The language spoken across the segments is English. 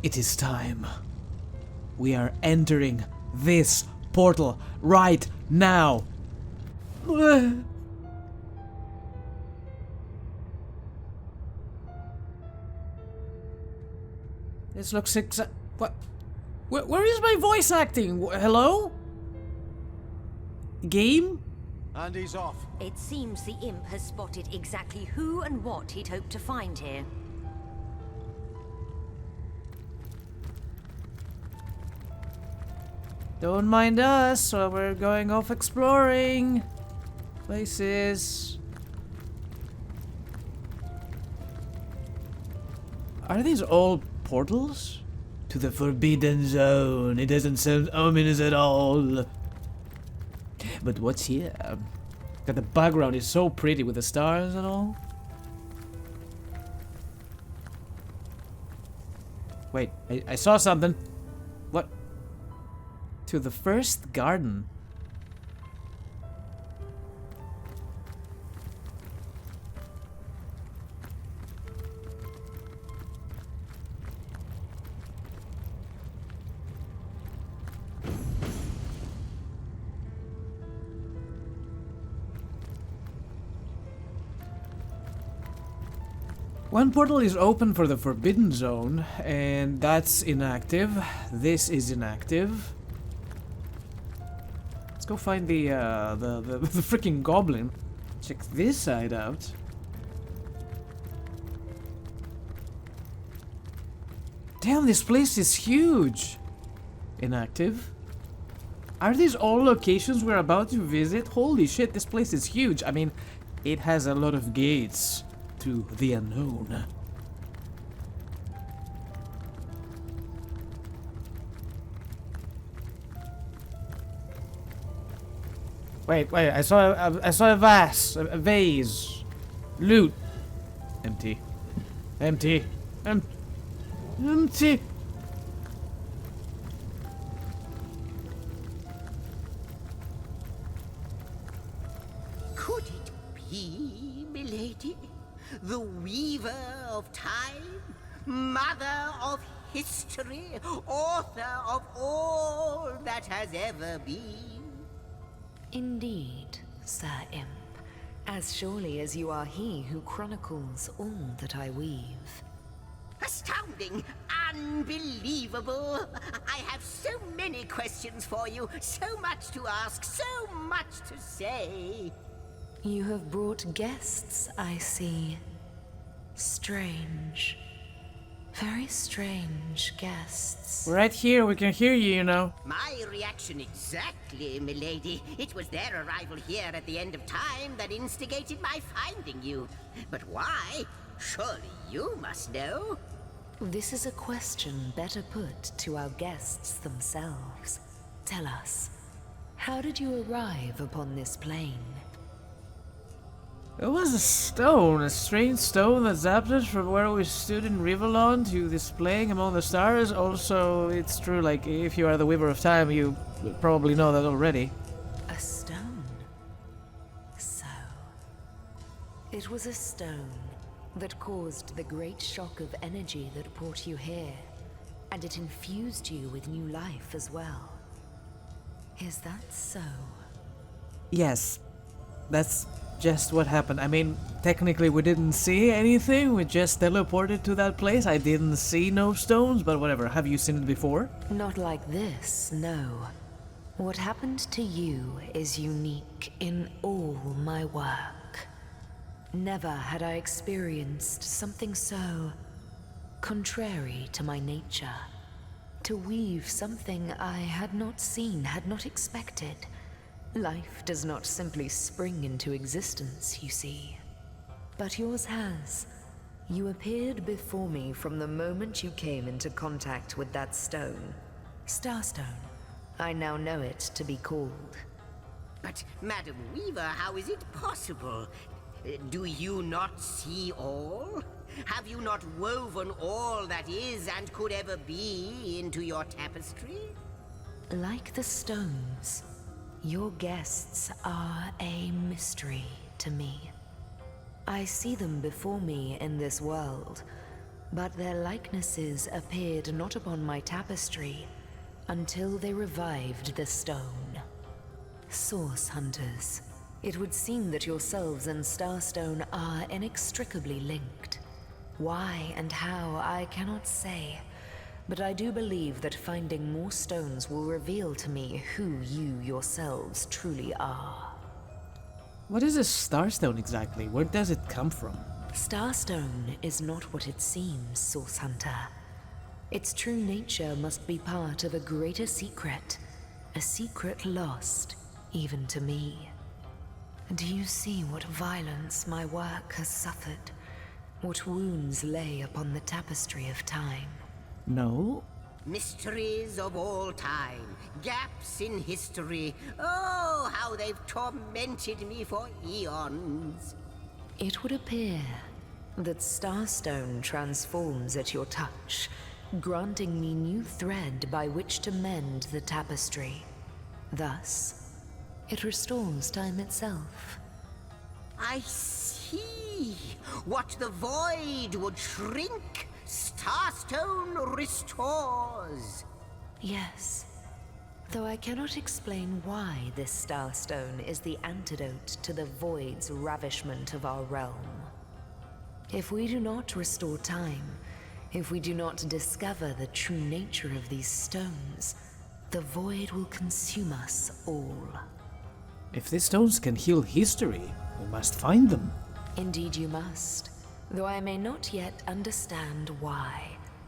It is time. We are entering this portal right now. This looks what? Where is my voice acting? Hello? Game? And he's off. It seems the imp has spotted exactly who and what he'd hoped to find here. Don't mind us while we're going off exploring places. Are these all portals? To the Forbidden Zone. It doesn't sound ominous at all. But what's here? God, the background is so pretty with the stars and all. Wait, I saw something. What? To the first garden. One portal is open for the Forbidden Zone, and that's inactive. This is inactive. Let's go find the freaking goblin. Check this side out. Damn, this place is huge. Inactive. Are these all locations we're about to visit? Holy shit, this place is huge. I mean, it has a lot of gates to the unknown. Wait, I saw a vase. Loot. Empty. Empty. Empty. Could it be, milady? The weaver of time? Mother of history? Author of all that has ever been? Indeed, Sir Imp. As surely as you are he who chronicles all that I weave. Astounding! Unbelievable! I have so many questions for you, so much to ask, so much to say. You have brought guests, I see. Strange. Very strange guests. Right here, we can hear you, you know. My reaction exactly, milady. It was their arrival here at the end of time that instigated my finding you. But why? Surely you must know. This is a question better put to our guests themselves. Tell us, how did you arrive upon this plane? It was a stone, a strange stone that zapped us from where we stood in Rivalon to this playing among the stars. Also, it's true, like, if you are the Weaver of Time, you probably know that already. A stone? So, it was a stone that caused the great shock of energy that brought you here, and it infused you with new life as well. Is that so? Yes, that's just what happened. I mean, technically we didn't see anything, we just teleported to that place. I didn't see no stones, but whatever. Have you seen it before? Not like this, no. What happened to you is unique in all my work. Never had I experienced something so contrary to my nature. To weave something I had not seen, had not expected. Life does not simply spring into existence, you see. But yours has. You appeared before me from the moment you came into contact with that stone. Starstone. I now know it to be called. But, Madam Weaver, how is it possible? Do you not see all? Have you not woven all that is and could ever be into your tapestry? Like the stones, your guests are a mystery to me. I see them before me in this world, but their likenesses appeared not upon my tapestry until they revived the stone. Source hunters, it would seem that yourselves and Starstone are inextricably linked. Why and how, I cannot say, but I do believe that finding more stones will reveal to me who you yourselves truly are. What is a starstone exactly? Where does it come from? Starstone is not what it seems, Source Hunter. Its true nature must be part of a greater secret, a secret lost even to me. Do you see what violence my work has suffered? What wounds lay upon the tapestry of time? No? Mysteries of all time, gaps in history. Oh, how they've tormented me for eons. It would appear that Starstone transforms at your touch, granting me new thread by which to mend the tapestry. Thus, it restores time itself. I see. What the void would shrink, Starstone restores. Yes, though I cannot explain why this Starstone is the antidote to the void's ravishment of our realm. If we do not restore time, if we do not discover the true nature of these stones, the void will consume us all. If these stones can heal history, we must find them. Indeed you must, though I may not yet understand why.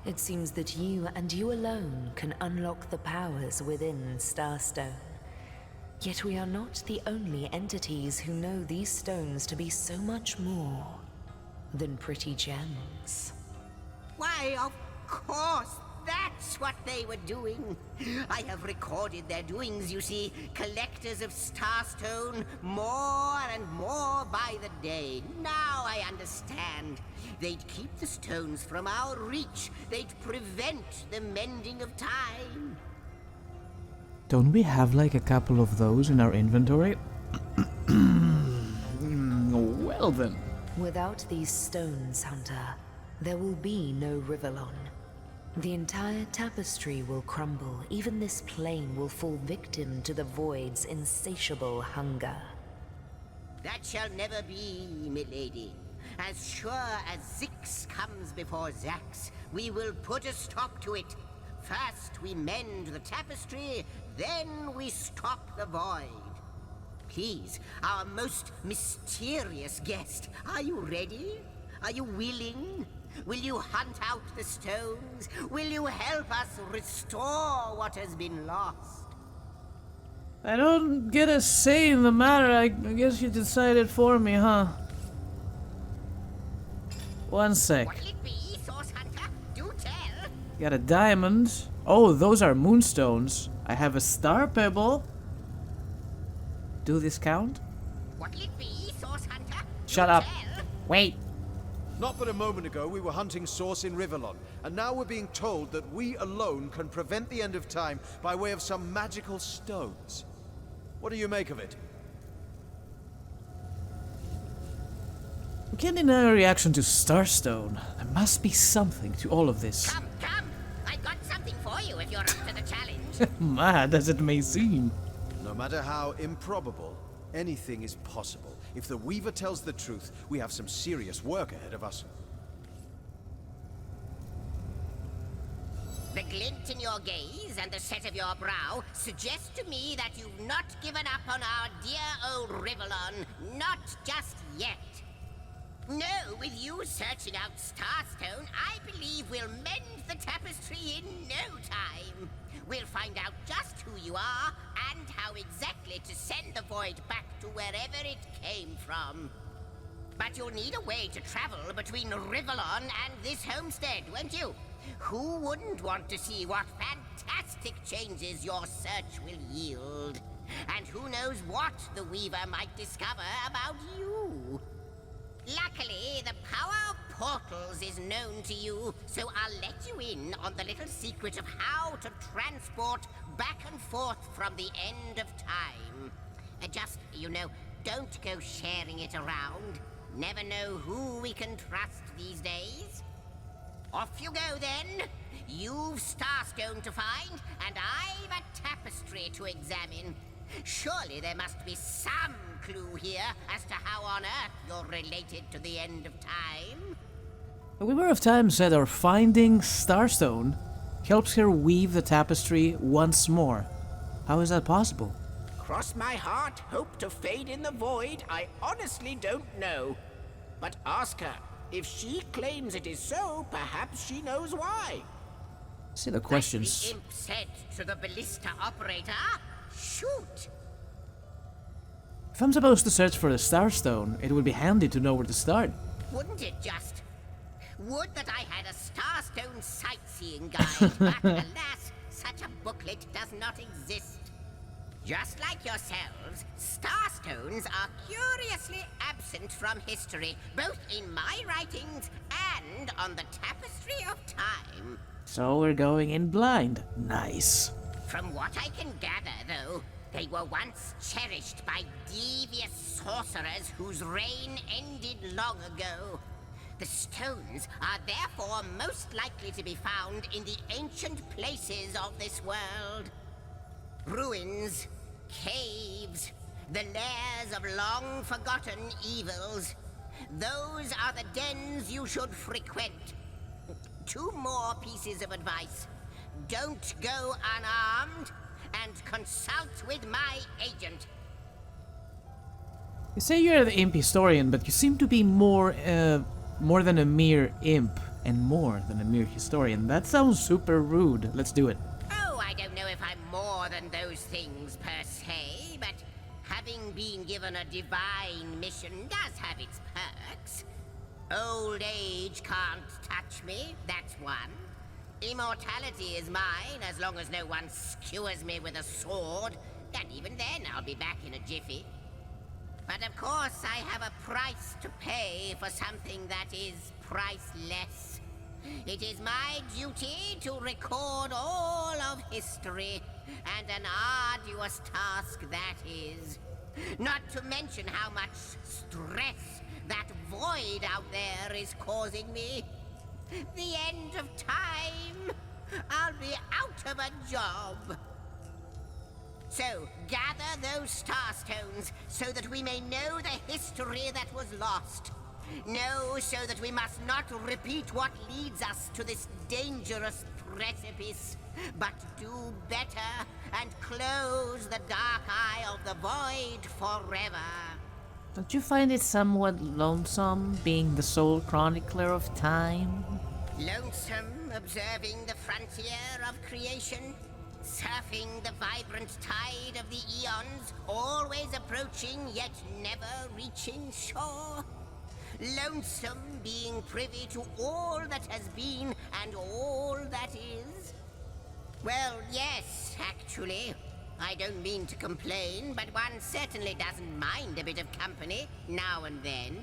It seems that you and you alone can unlock the powers within Starstone. Yet we are not the only entities who know these stones to be so much more than pretty gems. Why, of course, that's what they were doing. I have recorded their doings, you see. Collectors of Starstone, more and more by the day. Now I understand. They'd keep the stones from our reach. They'd prevent the mending of time. Don't we have like a couple of those in our inventory? Well then. Without these stones, Hunter, there will be no Rivellon. The entire tapestry will crumble. Even this plane will fall victim to the void's insatiable hunger. That shall never be, milady. As sure as Zix comes before Zax, we will put a stop to it. First we mend the tapestry, then we stop the void. Please, our most mysterious guest, are you ready? Are you willing? Will you hunt out the stones? Will you help us restore what has been lost? I don't get a say in the matter. I guess you decided for me, huh? One sec. What'll it be, Source Hunter? Do tell. Got a diamond. Oh, those are moonstones. I have a star pebble. Do this count? What'll it be, Source Hunter? Shut up. Wait. Not but a moment ago we were hunting Source in Rivellon, and now we're being told that we alone can prevent the end of time by way of some magical stones. What do you make of it? We can't deny our reaction to Starstone. There must be something to all of this. Come, come! I've got something for you if you're up to the challenge. Mad as it may seem. No matter how improbable, anything is possible. If the Weaver tells the truth, we have some serious work ahead of us. The glint in your gaze and the set of your brow suggest to me that you've not given up on our dear old Rivellon. Not just yet. No, with you searching out Starstone, I believe we'll mend the tapestry in no time. We'll find out just who you are and how exactly to send the void back to wherever it came from. But you'll need a way to travel between Rivellon and this homestead, won't you? Who wouldn't want to see what fantastic changes your search will yield? And who knows what the Weaver might discover about you? Luckily, the power of portals is known to you, so I'll let you in on the little secret of how to transport back and forth from the end of time. Just, you know, don't go sharing it around. Never know who we can trust these days. Off you go then. You've Starstone to find, and I've a tapestry to examine. Surely there must be some clue here as to how on earth you're related to the end of time. The Weaver of Time said our finding Starstone helps her weave the tapestry once more. How is that possible? Cross my heart, hope to fade in the void, I honestly don't know. But ask her. If she claims it is so, perhaps she knows why. See the questions. The imp said to the ballista operator, shoot! If I'm supposed to search for the Starstone, it would be handy to know where to start. Wouldn't it just? Would that I had a Starstone sightseeing guide, but alas, such a booklet does not exist. Just like yourselves, Starstones are curiously absent from history, both in my writings and on the Tapestry of Time. So we're going in blind. Nice. From what I can gather, though, they were once cherished by devious sorcerers whose reign ended long ago. The stones are therefore most likely to be found in the ancient places of this world. Ruins, caves, the lairs of long-forgotten evils. Those are the dens you should frequent. 2 more pieces of advice. Don't go unarmed, and consult with my agent. You say you're the imp historian, but you seem to be more than a mere imp, and more than a mere historian. That sounds super rude. Let's do it. Oh, I don't know if I'm more than those things per se, but having been given a divine mission does have its perks. Old age can't touch me, that's one. Immortality is mine as long as no one skewers me with a sword, and even then I'll be back in a jiffy. But of course I have a price to pay for something that is priceless. It is my duty to record all of history, and an arduous task that is. Not to mention how much stress that void out there is causing me. The end of time. I'll be out of a job. So, gather those Starstones so that we may know the history that was lost. Know so that we must not repeat what leads us to this dangerous precipice, but do better and close the dark eye of the void forever. Don't you find it somewhat lonesome, being the sole chronicler of time? Lonesome, observing the frontier of creation? Surfing the vibrant tide of the eons, always approaching yet never reaching shore? Lonesome being privy to all that has been and all that is? Well, yes, actually. I don't mean to complain, but one certainly doesn't mind a bit of company now and then.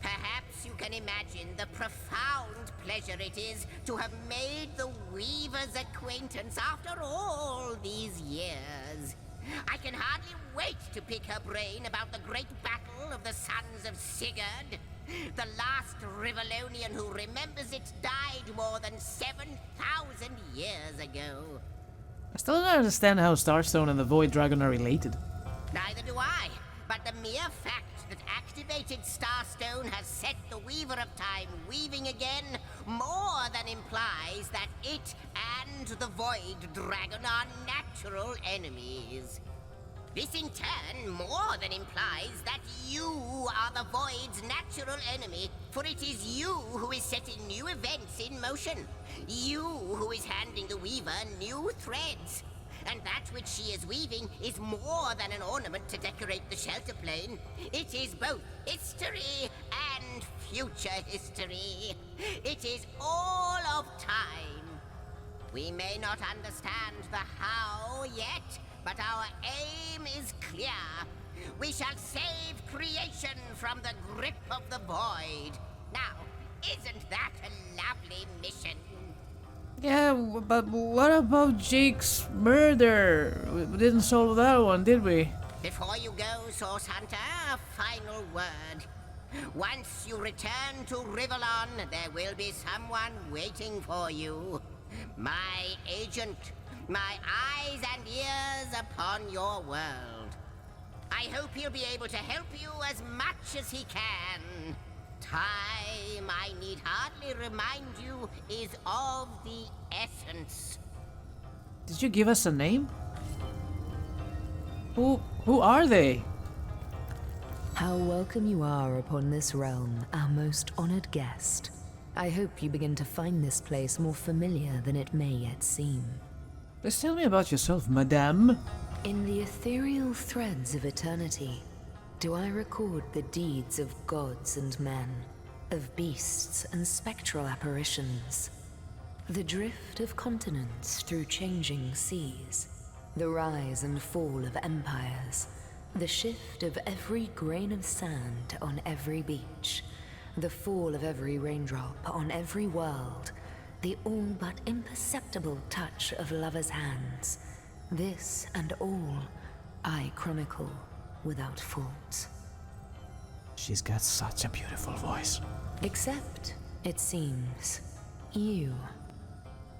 Perhaps you can imagine the profound pleasure it is to have made the Weaver's acquaintance after all these years. I can hardly wait to pick her brain about the great battle of the Sons of Sigurd. The last Rivellonian who remembers it died more than 7,000 years ago. I still don't understand how Starstone and the Void Dragon are related. Neither do I, but the mere fact that activated Starstone has set the Weaver of Time weaving again more than implies that it and the Void Dragon are natural enemies. This in turn more than implies that you are the Void's natural enemy, for it is you who is setting new events in motion. You who is handing the Weaver new threads. And that which she is weaving is more than an ornament to decorate the shelter plane. It is both history and future history. It is all of time. We may not understand the how yet, but our aim is clear. We shall save creation from the grip of the void. Now, isn't that a lovely mission? Yeah, but what about Jake's murder? We didn't solve that one, did we? Before you go, Source Hunter, a final word. Once you return to Rivellon, there will be someone waiting for you. My agent, my eyes and ears upon your world. I hope he'll be able to help you as much as he can. Time, I need hardly remind you, is of the essence. Did you give us a name? Who are they? How welcome you are upon this realm, our most honored guest. I hope you begin to find this place more familiar than it may yet seem. Please tell me about yourself, madame. In the ethereal threads of eternity, do I record the deeds of gods and men, of beasts and spectral apparitions, the drift of continents through changing seas, the rise and fall of empires, the shift of every grain of sand on every beach, the fall of every raindrop on every world, the all but imperceptible touch of lovers' hands. This and all I chronicle without fault. She's got such a beautiful voice. Except, it seems, you.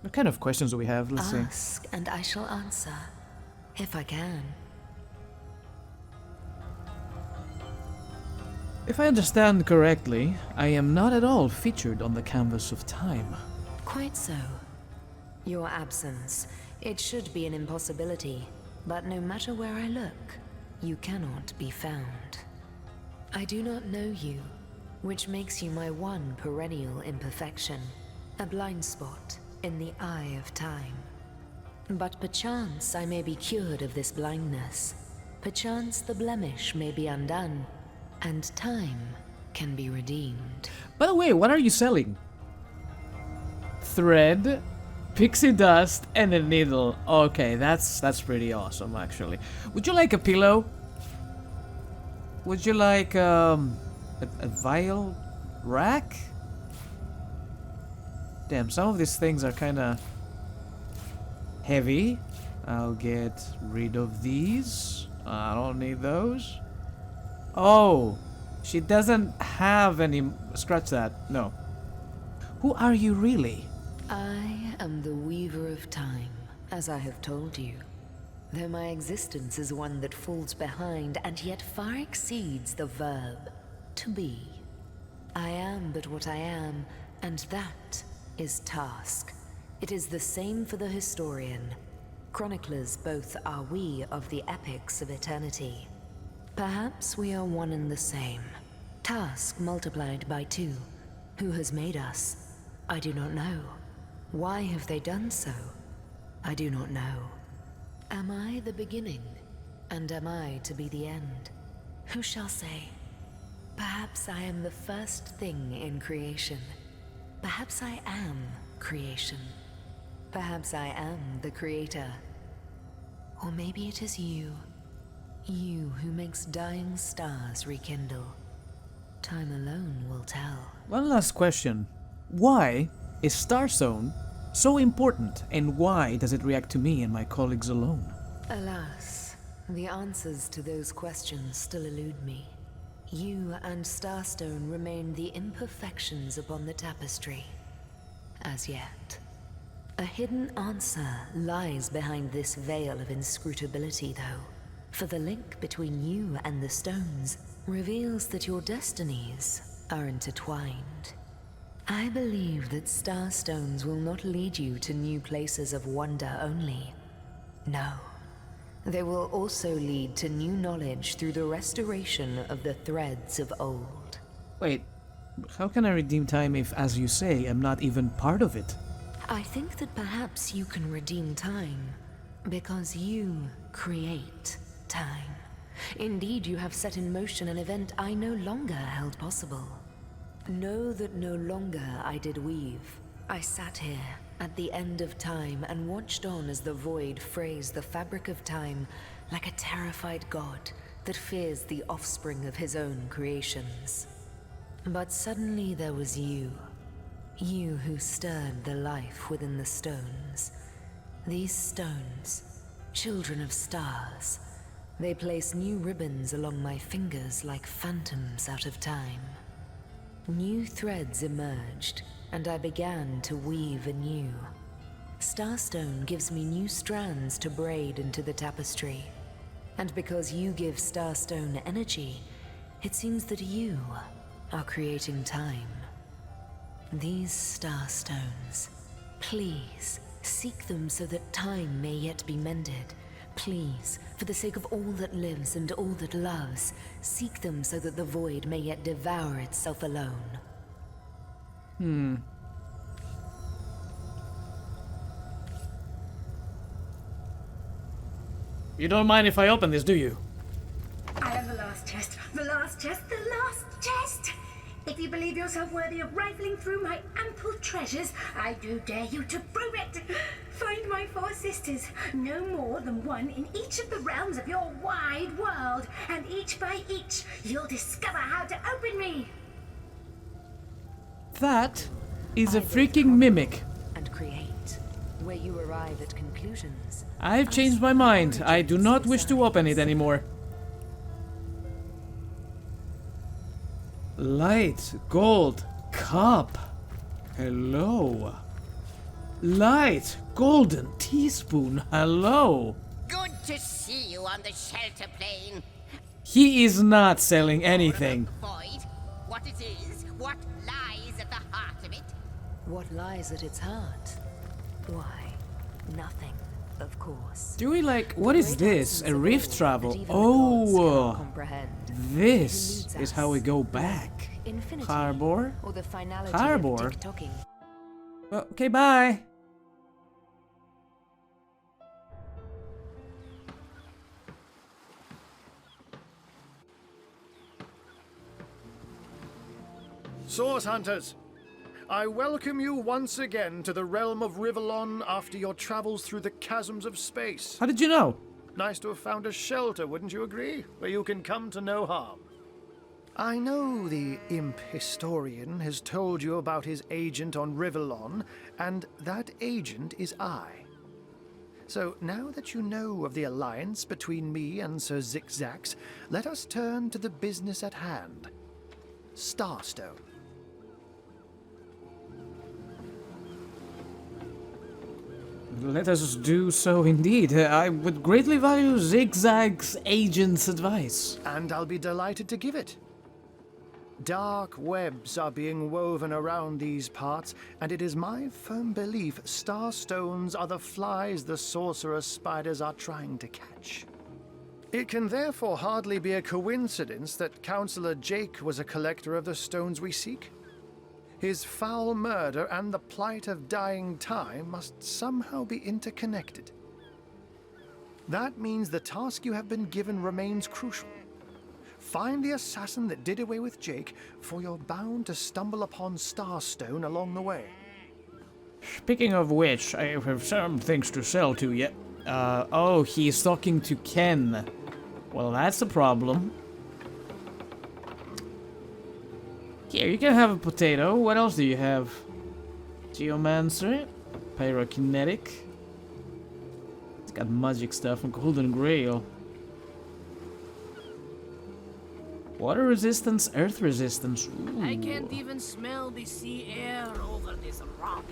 What kind of questions do we have? Let's see. Ask and I shall answer, if I can. If I understand correctly, I am not at all featured on the canvas of time. Quite so. Your absence, it should be an impossibility, but no matter where I look, you cannot be found. I do not know you, which makes you my one perennial imperfection, a blind spot in the eye of time. But perchance I may be cured of this blindness. Perchance the blemish may be undone, and time can be redeemed. By the way, what are you selling? Thread, pixie dust, and a needle. Okay, that's pretty awesome, actually. Would you like a pillow? Would you like a vial rack? Damn, some of these things are kind of heavy. I'll get rid of these. I don't need those. Oh, she doesn't have any. Scratch that. No. Who are you really? I am the Weaver of Time, as I have told you. Though my existence is one that falls behind and yet far exceeds the verb, to be. I am but what I am, and that is task. It is the same for the historian. Chroniclers both are we of the epics of eternity. Perhaps we are one and the same. Task multiplied by 2. Who has made us? I do not know. Why have they done so? I do not know. Am I the beginning? And am I to be the end? Who shall say? Perhaps I am the first thing in creation. Perhaps I am creation. Perhaps I am the creator. Or maybe it is you. You who makes dying stars rekindle. Time alone will tell. One last question. Why is Starstone so important, and why does it react to me and my colleagues alone? Alas, the answers to those questions still elude me. You and Starstone remain the imperfections upon the tapestry. As yet. A hidden answer lies behind this veil of inscrutability, though. For the link between you and the stones reveals that your destinies are intertwined. I believe that starstones will not lead you to new places of wonder only. No. They will also lead to new knowledge through the restoration of the threads of old. Wait, how can I redeem time if, as you say, I'm not even part of it? I think that perhaps you can redeem time because you create time. Indeed, you have set in motion an event I no longer held possible. Know that no longer I did weave. I sat here at the end of time and watched on as the void frays the fabric of time like a terrified god that fears the offspring of his own creations. But suddenly there was you. You who stirred the life within the stones. These stones, children of stars, they place new ribbons along my fingers like phantoms out of time. New threads emerged, and I began to weave anew. Starstone gives me new strands to braid into the tapestry. And because you give Starstone energy, it seems that you are creating time. These Starstones, please, seek them so that time may yet be mended. Please, for the sake of all that lives and all that loves, seek them so that the void may yet devour itself alone. You don't mind if I open this, do you? I am the last chest, the last chest, the last chest! If you believe yourself worthy of rifling through my ample treasures, I do dare you to prove it! Find my 4 sisters, no more than one in each of the realms of your wide world, and each by each, you'll discover how to open me! That is a freaking mimic. And create, where you arrive at conclusions. I've changed my mind. I do not wish to open it anymore. Light gold cup. Hello. Light golden teaspoon. Hello. Good to see you on the shelter plane. He is not selling anything. Void, what it is, what lies at the heart of it. What lies at its heart? Why, nothing, of course. Do we like... What is this? A rift travel? That even the gods cannot Oh, comprehend. this It is eludes how we us. go back. Infinity, Harbor? or the finality Harbor? of tick-tocking. Well, okay, bye. Source Hunters, I welcome you once again to the realm of Rivellon after your travels through the chasms of space. How did you know? Nice to have found a shelter, wouldn't you agree? Where you can come to no harm. I know the imp historian has told you about his agent on Rivellon, and that agent is I. So now that you know of the alliance between me and Sir Zigzags, let us turn to the business at hand. Starstone. Let us do so indeed. I would greatly value Zigzag's agent's advice. And I'll be delighted to give it. Dark webs are being woven around these parts, and it is my firm belief starstones are the flies the sorcerer spiders are trying to catch. It can therefore hardly be a coincidence that Councillor Jake was a collector of the stones we seek. His foul murder and the plight of dying time must somehow be interconnected. That means the task you have been given remains crucial. Find the assassin that did away with Jake, for you're bound to stumble upon Starstone along the way. Speaking of which, I have some things to sell to you. Oh, he's talking to Ken. Well, that's a problem. Here, you can have a potato. What else do you have? Geomancer, Pyrokinetic. It's got magic stuff and Golden Grail. Water resistance, earth resistance. Ooh. I can't even smell the sea air over this rock.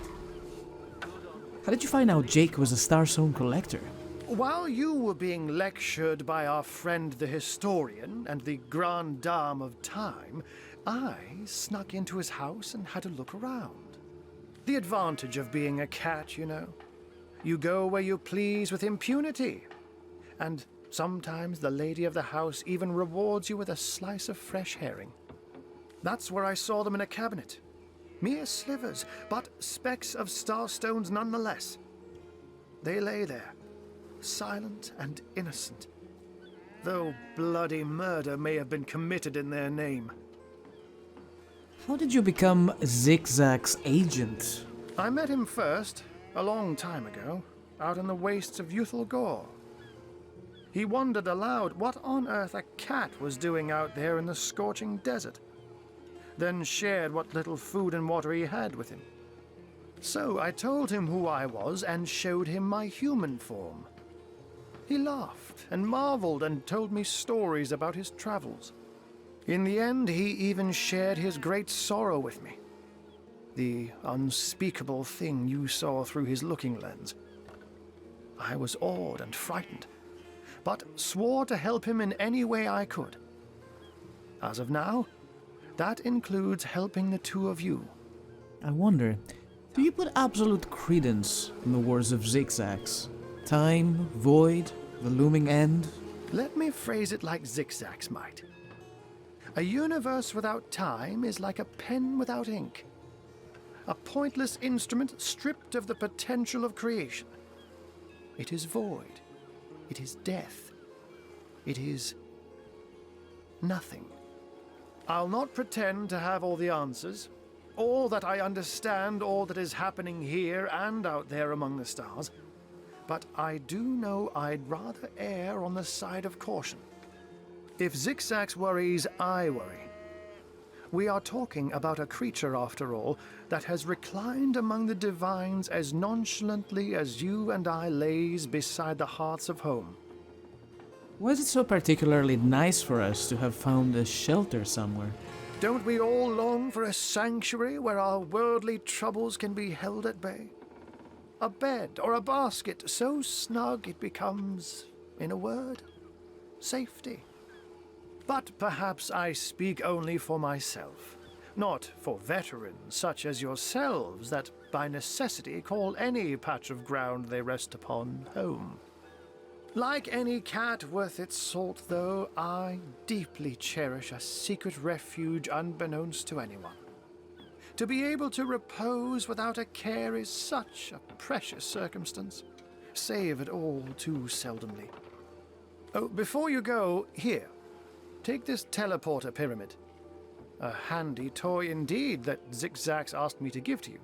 How did you find out Jake was a Starstone collector? While you were being lectured by our friend the historian and the grande dame of time, I snuck into his house and had a look around. The advantage of being a cat, you know. You go where you please with impunity. And sometimes the lady of the house even rewards you with a slice of fresh herring. That's where I saw them in a cabinet. Mere slivers, but specks of starstones nonetheless. They lay there, silent and innocent, though bloody murder may have been committed in their name. How did you become Zigzag's agent? I met him first, a long time ago, out in the wastes of Youthful Gore. He wondered aloud what on earth a cat was doing out there in the scorching desert, then shared what little food and water he had with him. So I told him who I was and showed him my human form. He laughed and marveled and told me stories about his travels. In the end, he even shared his great sorrow with me. The unspeakable thing you saw through his looking lens. I was awed and frightened, but swore to help him in any way I could. As of now, that includes helping the two of you. I wonder, do you put absolute credence in the words of Zigzags? Time, void, the looming end? Let me phrase it like Zigzags might. A universe without time is like a pen without ink. A pointless instrument stripped of the potential of creation. It is void. It is death. It is nothing. I'll not pretend to have all the answers, or that I understand all that is happening here and out there among the stars, but I do know I'd rather err on the side of caution. If Zigzags worries, I worry. We are talking about a creature, after all, that has reclined among the divines as nonchalantly as you and I lays beside the hearths of home. Was it so particularly nice for us to have found a shelter somewhere? Don't we all long for a sanctuary where our worldly troubles can be held at bay? A bed or a basket so snug it becomes, in a word, safety. But perhaps I speak only for myself, not for veterans such as yourselves that by necessity call any patch of ground they rest upon home. Like any cat worth its salt, though, I deeply cherish a secret refuge unbeknownst to anyone. To be able to repose without a care is such a precious circumstance, saved all too seldomly. Oh, before you go, here. Take this teleporter pyramid. A handy toy indeed that Zigzags asked me to give to you.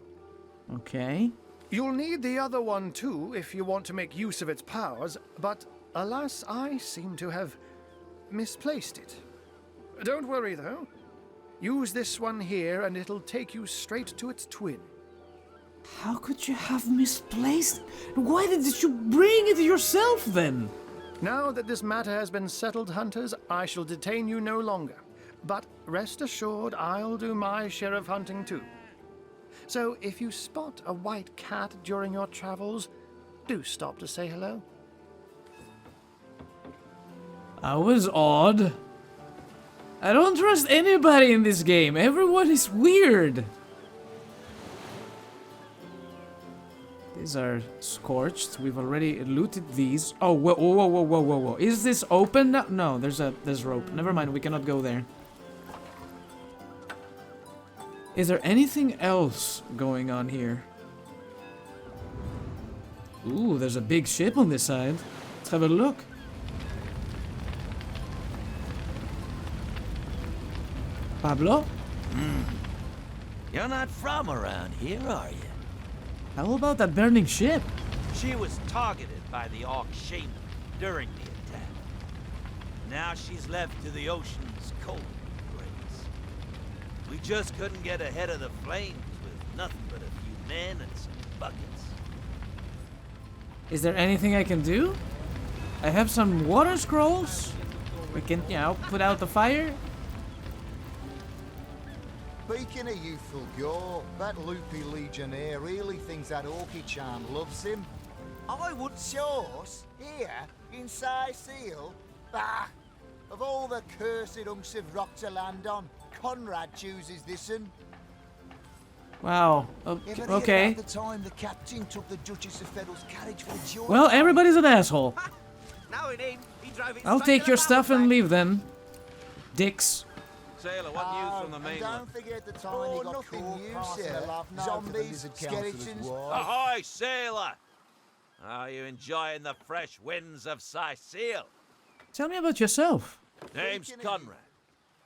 Okay. You'll need the other one too if you want to make use of its powers, but alas, I seem to have misplaced it. Don't worry though. Use this one here and it'll take you straight to its twin. How could you have misplaced? Why did you bring it yourself then? Now that this matter has been settled, hunters, I shall detain you no longer. But rest assured, I'll do my share of hunting too. So if you spot a white cat during your travels, do stop to say hello. I was odd. I don't trust anybody in this game. Everyone is weird. These are scorched. We've already looted these. Oh, whoa, whoa, whoa, whoa, whoa, whoa. Is this open now? No, there's rope. Never mind, we cannot go there. Is there anything else going on here? Ooh, there's a big ship on this side. Let's have a look. Pablo? You're not from around here, are you? How about that burning ship? She was targeted by the Orc shaman during the attack. Now she's left to the ocean's cold embrace. We just couldn't get ahead of the flames with nothing but a few men and some buckets. Is there anything I can do? I have some water scrolls. We can, you know, put out the fire. Speaking of youthful gore, that loopy legionnaire really thinks that Orky charm loves him. I would source here in Seal. Bah! Of all the cursed hunks of rock to land on, Conrad chooses this one. Wow. Okay. The time the captain took the Duchess of Federal's carriage for a joy. Well, everybody's an asshole. Now it ain't. He drive it I'll straight take to your the stuff and mountain. leave then. Dicks. Sailor, what news from the And mainland? don't forget the time he got caught passing a love note to the lizard skeletons. Ahoy, sailor! Are you enjoying the fresh winds of Sicile? Tell me about yourself. Name's Conrad.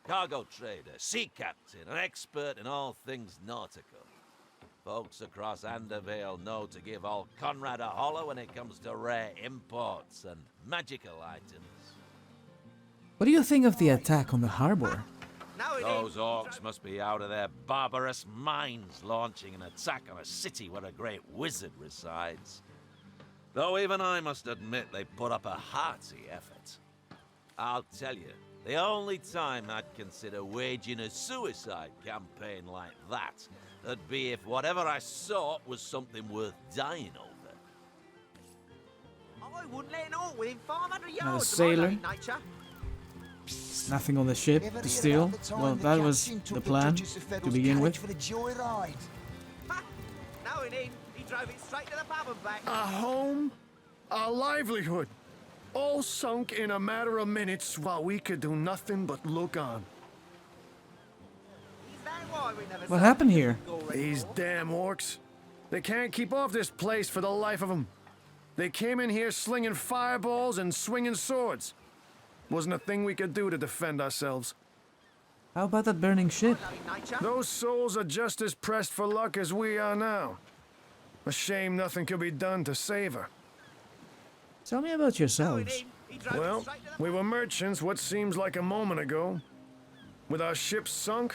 Cargo trader, sea captain, an expert in all things nautical. Folks across Andervale know to give old Conrad a holler when it comes to rare imports and magical items. What do you think of the attack on the harbor? Now it Those orcs must be out of their barbarous minds launching an attack on a city where a great wizard resides. Though even I must admit they put up a hearty effort. I'll tell you, The only time I'd consider waging a suicide campaign like that would be if whatever I sought was something worth dying over. I wouldn't let it all within 500 yards Not a of my sailor. loving nature. Nothing on the ship to steal. Well, that was the plan to begin with. For the joyride. Ha! No, it ain't. He drove it straight to the pub and back. A home, a livelihood, all sunk in a matter of minutes while we could do nothing but look on. Is that why we never What sailed happened the here? Gold These anymore? damn orcs. They can't keep off this place for the life of them. They came in here slinging fireballs and swinging swords. Wasn't a thing we could do to defend ourselves. How about that burning ship? Loving nature. Those souls are just as pressed for luck as we are now. A shame nothing could be done to save her. Tell me about No, it yourselves. ain't. He drove it Well, straight to the we were merchants what seems like a moment ago. With our ship sunk,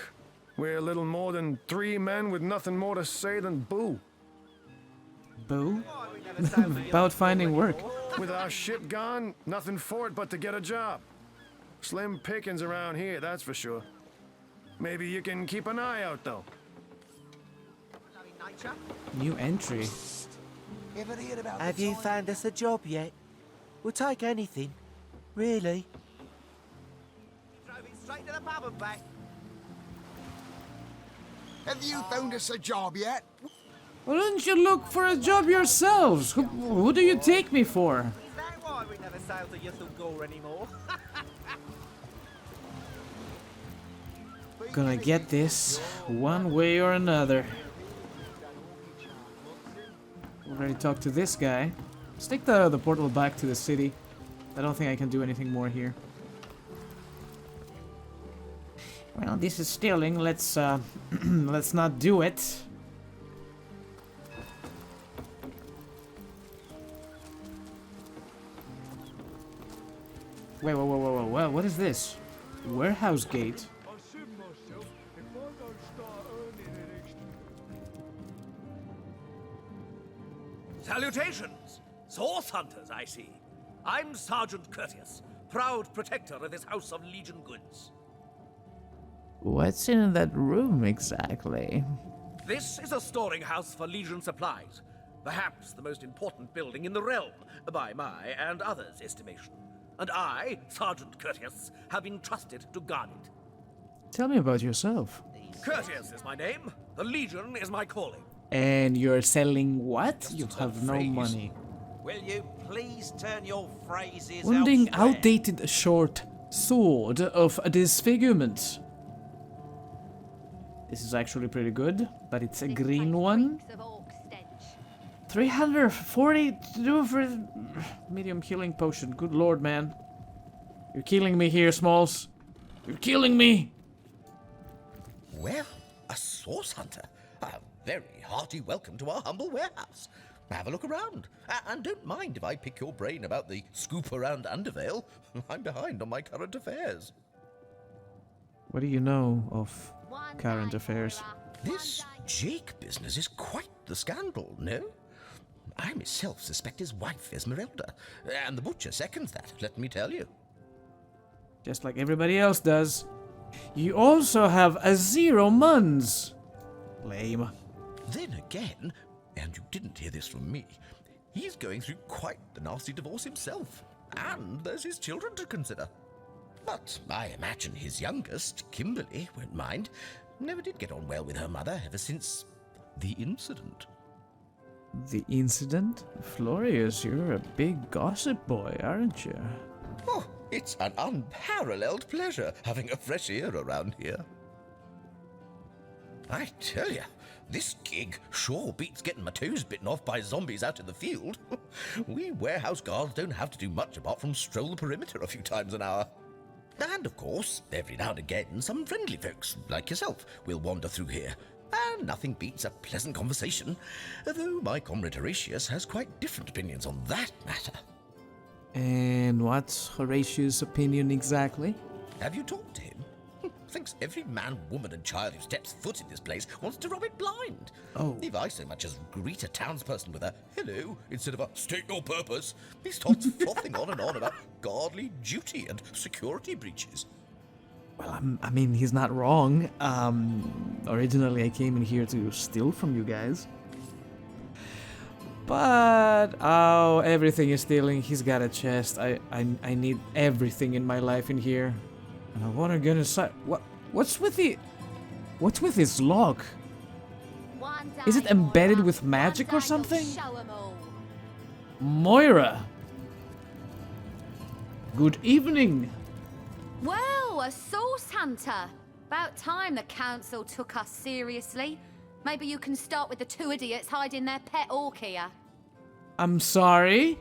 we're little more than 3 men with nothing more to say than boo. Boo? Why we never sailed the About finding work. With our ship gone, nothing for it but to get a job. Slim pickings around here, that's for sure. Maybe you can keep an eye out, though. loving nature. New entry. Ever heard about Have the you time- found us a job yet? We'll take anything. Really? He drove it straight to the pub and back. Have you found us a job yet? Why don't you look for a job yourselves? Who do you take me for? Is that why we never sailed to Ythul anymore? Gonna get this one way or another. Already talked to this guy. Let's take the portal back to the city. I don't think I can do anything more here. Well, this is stealing. Let's let's not do it. Wait, whoa, what is this? Warehouse gate. Salutations! Source hunters, I see. I'm Sergeant Courteous, proud protector of this house of Legion goods. What's in that room exactly? This is a storing house for Legion supplies. Perhaps the most important building in the realm, by my and others' estimation. And I, Sergeant Courteous, have been trusted to guard it. Tell me about yourself. Courteous is my name. The Legion is my calling. And you're selling what? You have no phrase. money. Will you please turn your phrases Wounding elsewhere? outdated short sword of disfigurement. This is actually pretty good, but it's a green one. 342 for medium healing potion. Good lord, man. You're killing me here, Smalls. You're killing me. Well, a source hunter. A very hearty welcome to our humble warehouse. Have a look around. And don't mind if I pick your brain about the scoop around Undervale. I'm behind on my current affairs. What do you know of current affairs? This Jake business is quite the scandal, no? I myself suspect his wife, Esmeralda, and the butcher seconds that, let me tell you. Just like everybody else does. You also have a 0 months. Lame. Then again, and you didn't hear this from me, he's going through quite the nasty divorce himself. And there's his children to consider. But I imagine his youngest, Kimberly, won't mind. Never did get on well with her mother ever since the incident. The incident? Florius, you're a big gossip boy, aren't you? Oh, it's an unparalleled pleasure having a fresh ear around here. I tell you, this gig sure beats getting my toes bitten off by zombies out in the field. We warehouse guards don't have to do much apart from stroll the perimeter a few times an hour. And of course, every now and again, some friendly folks, like yourself, will wander through here. And nothing beats a pleasant conversation, though my comrade Horatius has quite different opinions on that matter. And what's Horatius' opinion exactly? Have you talked to him? Thinks every man, woman, and child who steps foot in this place wants to rob it blind. Oh. If I so much as greet a townsperson with a hello instead of a state your purpose, he starts frothing on and on about godly duty and security breaches. Well, I mean, he's not wrong. Originally I came in here to steal from you guys. But, oh, everything is stealing. He's got a chest. I need everything in my life in here. What are gonna say? What's with this lock? Is it embedded with magic or something? Moira. Good evening. Well, a source hunter. About time the council took us seriously. Maybe you can start with the two idiots hiding their pet orc here. I'm sorry?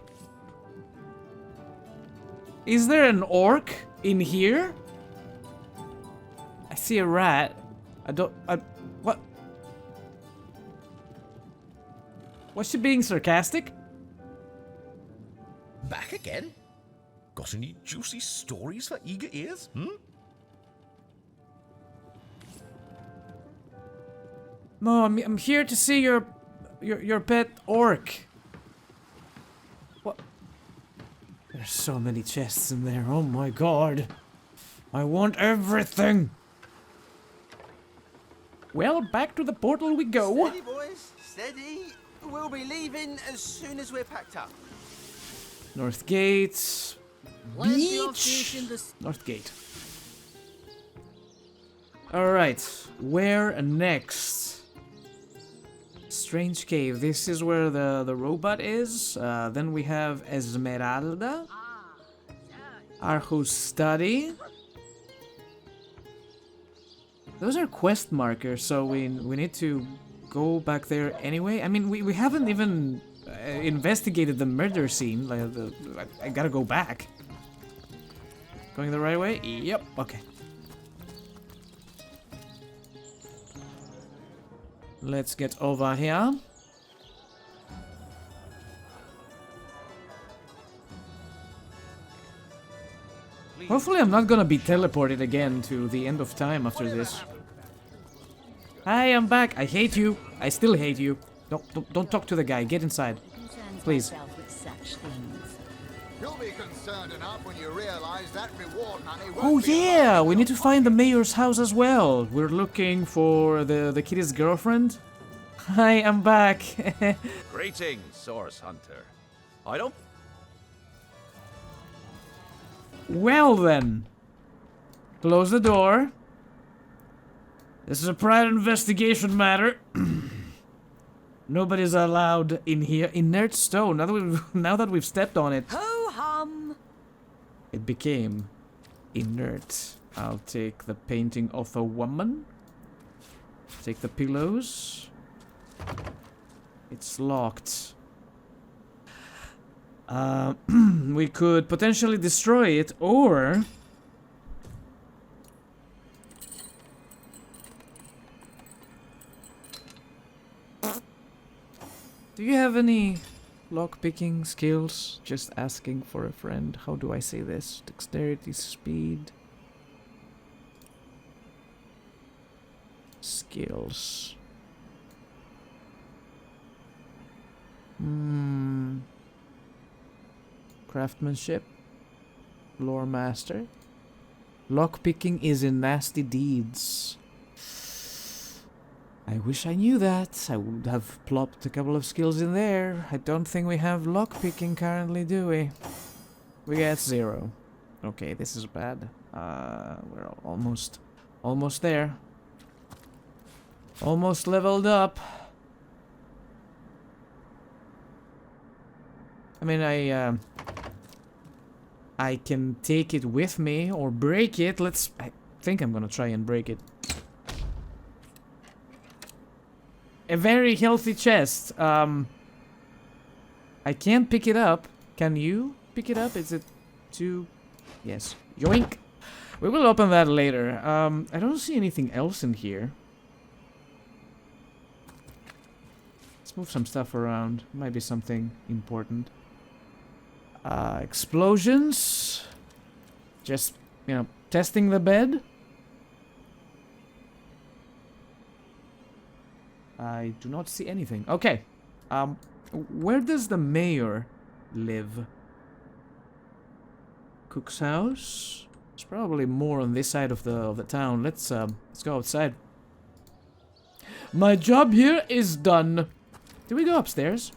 Is there an orc in here? I see a rat. What? Was she being sarcastic? Back again? Got any juicy stories for eager ears, No, I'm here to see your pet orc. What? There's so many chests in there. Oh my god. I want everything. Well, back to the portal we go. Steady, boys. Steady. We'll be leaving as soon as we're packed up. North Gate. Beach. North Gate. Alright. Where next? Strange cave. This is where the robot is. Then we have Esmeralda. Arhu's study. Those are quest markers, so we need to go back there anyway. I mean, we haven't even investigated the murder scene. Like, I gotta go back. Going the right way? Yep. Okay. Let's get over here. Hopefully I'm not gonna be teleported again to the end of time after this. Hi, I'm back. I hate you. I still hate you. Don't talk to the guy. Get inside. Please. You'll be concerned enough when you realize that reward money won't Oh be yeah, we need to find the mayor's house as well. We're looking for the kitty's girlfriend. Hi, I'm back. Greetings, Source Hunter. I don't... Well then. Close the door. This is a private investigation matter. Nobody's allowed in here. Inert stone. Now that we've stepped on it. Ho-hum! It became inert. I'll take the painting of a woman. Take the pillows. It's locked. We could potentially destroy it, or... Do you have any lock-picking skills? Just asking for a friend. How do I say this? Dexterity, speed... Skills... Craftsmanship. Lore master. Lockpicking is in nasty deeds. I wish I knew that. I would have plopped a couple of skills in there. I don't think we have lockpicking currently, do we? We got 0. Okay, this is bad. We're almost there. Almost leveled up. I mean, I can take it with me or break it. I think I'm gonna try and break it. A very healthy chest. I can't pick it up. Can you pick it up? Is it too... Yes. Yoink! We will open that later. I don't see anything else in here. Let's move some stuff around. Might be something important. Explosions. Just, you know, testing the bed. I do not see anything. Okay. Where does the mayor live? Cook's house. There's probably more on this side of the town. Let's go outside. My job here is done. Do we go upstairs?